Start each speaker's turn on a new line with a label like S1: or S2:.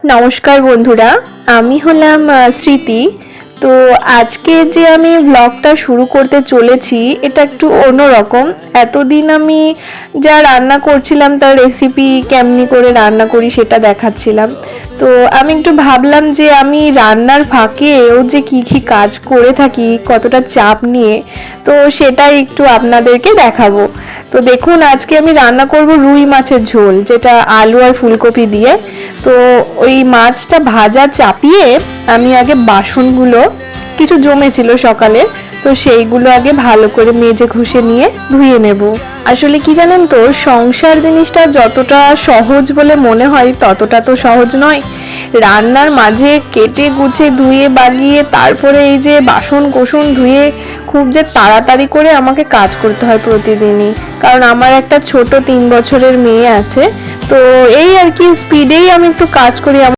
S1: নমস্কার বন্ধুরা, আমি হলাম স্মৃতি। তো আজকে যে আমি ব্লগটা শুরু করতে চলেছি এটা একটু অন্যরকম। এতদিন আমি যা রান্না করছিলাম তার রেসিপি কেমনি করে রান্না করি সেটা দেখাচ্ছিলাম। তো আমি একটু ভাবলাম যে আমি রান্নার ফাঁকেও যে কি কাজ করে থাকি, কতটা চাপ নিয়ে, তো সেটাই একটু আপনাদেরকে দেখাবো। তো দেখুন, আজকে আমি রান্না করব রুই মাছের ঝোল, যেটা আলু আর ফুলকপি দিয়ে। তো ওই মাছটা ভাজা চাপিয়ে আমি আগে বাসনগুলো কিছু জমেছিল সকালে, তো সেইগুলো আগে ভালো করে মেজে ঘষে নিয়ে ধুয়ে নেব। আসলে কি জানেন তো, সংসার জিনিসটা যতটা সহজ বলে মনে হয় ততটা তো সহজ নয়। রান্নার মাঝে কেটে গুছে ধুয়ে বাগিয়ে তারপরে এই যে বাসন কোসন ধুয়ে খুব যে তাড়াতাড়ি করে আমাকে কাজ করতে হয় প্রতিদিনই, কারণ আমার একটা ছোট 3 বছরের মেয়ে আছে। তো এই আর কি স্পিডেই আমি একটু কাজ করি।